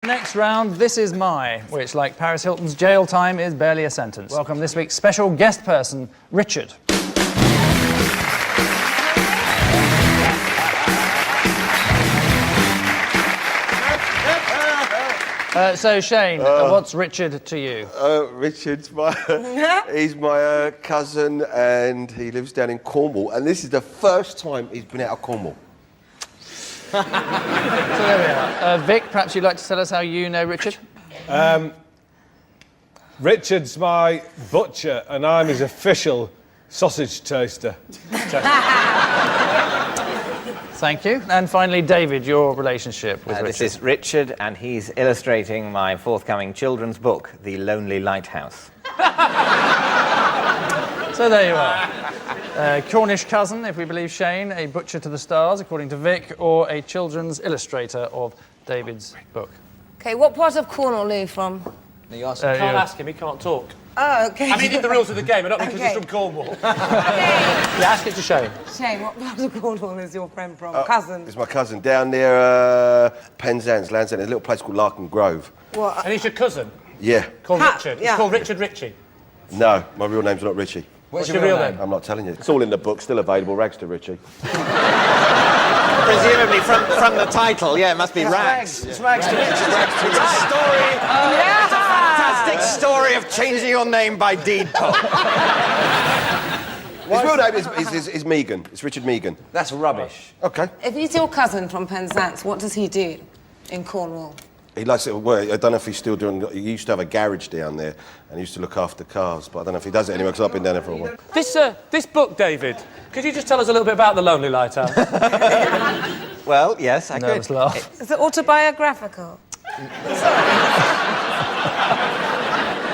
Next round, This Is My, which, like Paris Hilton's jail time, is barely a sentence. Welcome this week's special guest person, Richard. So, Shane, what's Richard to you? Richard's he's my cousin, and he lives down in Cornwall, and this is the first time he's been out of Cornwall. So there we are. Vic, perhaps you'd like to tell us how you know Richard? Richard's my butcher, and I'm his official sausage taster. Thank you. And finally, David, your relationship with Richard. This is Richard, and he's illustrating my forthcoming children's book, The Lonely Lighthouse. So there you are. Cornish cousin, if we believe Shane, a butcher to the stars, according to Vic, or a children's illustrator of David's book. OK, what part of Cornwall are you from? You can't ask him, he can't talk. Oh, OK. I mean, in the rules of the game, I don't think because he's from Cornwall. Yeah, ask it to Shane. Shane, what part of Cornwall is your friend from? Cousin? It's my cousin down near Penzance, Lansdowne. There's a little place called Larkin Grove. What? And he's your cousin? Yeah. Called Richard? Yeah. He's called Richie? No, my real name's not Richie. What's your real name? I'm not telling you. It's all in the book, still available. Rags to Richie. Presumably from the title, yeah, it must be Rags. It's Rags to Richie. Fantastic story of changing your name by deed poll. His real name is Megan. It's Richard Megan. That's rubbish. Okay. If he's your cousin from Penzance, what does he do in Cornwall? He likes it. Well, I don't know if he's still doing. He used to have a garage down there, and he used to look after cars. But I don't know if he does it anymore because I've been down there for a while. This book, David, could you just tell us a little bit about The Lonely Lighthouse? Well, yes, I could. Laugh. Is it autobiographical?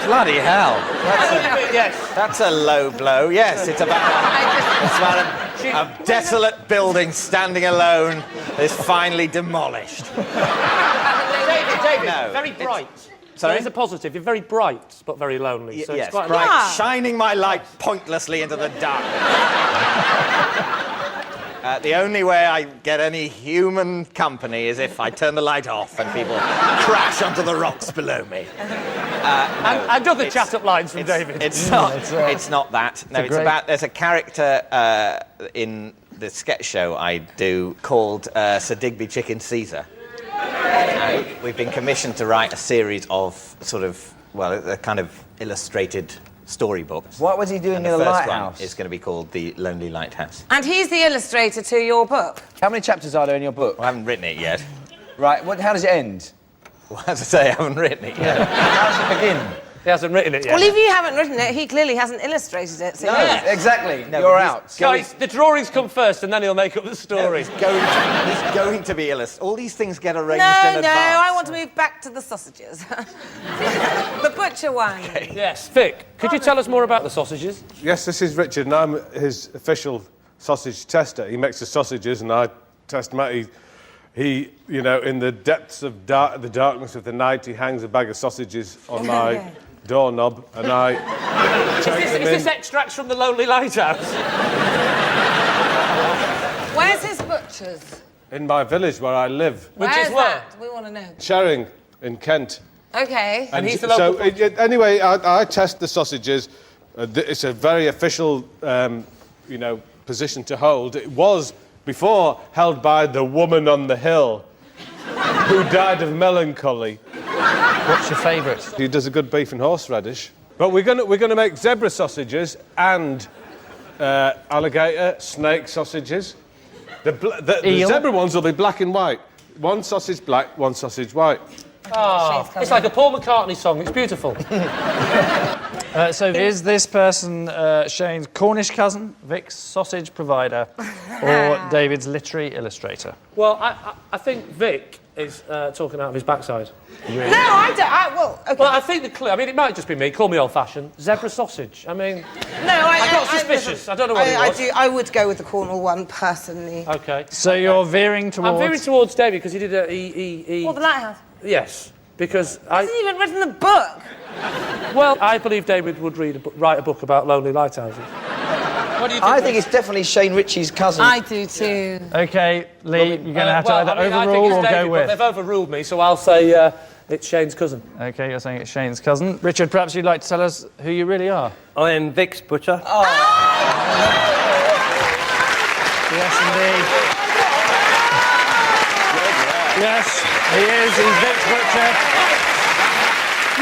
Bloody hell. Yes. That's a low blow. Yes, it's about a desolate building standing alone is finally demolished. David, No, very bright. Sorry? There is a positive. You're very bright, but very lonely. So Yes, it's quite bright, shining my light pointlessly into the dark. The only way I get any human company is if I turn the light off and people crash onto the rocks below me. And other chat-up lines from David. It's not. It's not that. No, it's about. There's a character in the sketch show I do called Sir Digby Chicken Caesar. We've been commissioned to write a series of sort of, well, a kind of illustrated storybooks. What was he doing in the first lighthouse? one is going to be called The Lonely Lighthouse. And he's the illustrator to your book? How many chapters are there in your book? I haven't written it yet. Right, how does it end? Well, as I say, I haven't written it yet. How does it begin? He hasn't written it yet. Well, if you haven't written it, he clearly hasn't illustrated it. So No, yes. exactly. No, You're but out. Guys, the drawings come first and then he'll make up the story. He's going to be illustrated. All these things get arranged No, in advance. I want to move back to the sausages. The butcher one. Okay. Yes. Vic, could you tell us more about the sausages? Yes, this is Richard, and I'm his official sausage tester. He makes the sausages, and I test them out. He, you know, in the depths of the darkness of the night, he hangs a bag of sausages on my doorknob, and I take them Is in. this extracts from The Lonely Lighthouse? Where's his butcher's? In my village where I live, Which Where's is where? that? We want to know. Charing, in Kent. OK. And he's the local Anyway, I test the sausages. It's a very official, position to hold. It was before held by the woman on the hill, who died of melancholy. What's your favourite? He does a good beef and horseradish. But we're gonna make zebra sausages and alligator, snake sausages. The zebra ones will be black and white. One sausage black, one sausage white. Oh, it's like a Paul McCartney song. It's beautiful. So is this person Shane's Cornish cousin, Vic's sausage provider, or David's literary illustrator? Well, I think Vic is talking out of his backside. Really? No, I don't. Okay. Well, I think the clue. I mean, it might just be me. Call me old-fashioned. Zebra sausage. I mean, No, I got suspicious. I don't know what it was. I would go with the Cornwall one personally. Okay. So you're veering towards... I'm veering towards David because he did a Or the lighthouse. Yes, because He hasn't even written the book. Well, I believe David would write a book about lonely lighthouses. What do you think? I think it's definitely Shane Ritchie's cousin. I do too. OK, Lee, you're going to have to either I think overrule it's or David, go but with. they've overruled me, so I'll say It's Shane's cousin. OK, you're saying it's Shane's cousin. Richard, perhaps you'd like to tell us who you really are? I am Vic's butcher. Yes, indeed. Yes, he is. He's Vic's butcher.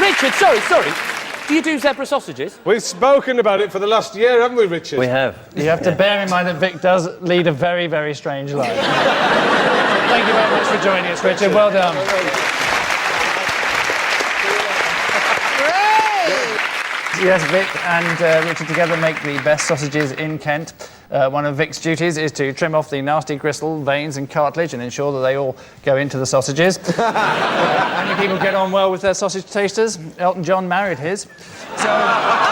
Richard, sorry. Do you do zebra sausages? We've spoken about it for the last year, haven't we, Richard? We have. You have to bear in mind that Vic does lead a very, very strange life. Thank you very much for joining us, Richard. Well done. Yes, Vic and Richard together make the best sausages in Kent. One of Vic's duties is to trim off the nasty gristle, veins and cartilage and ensure that they all go into the sausages. Many people get on well with their sausage tasters. Elton John married his. So...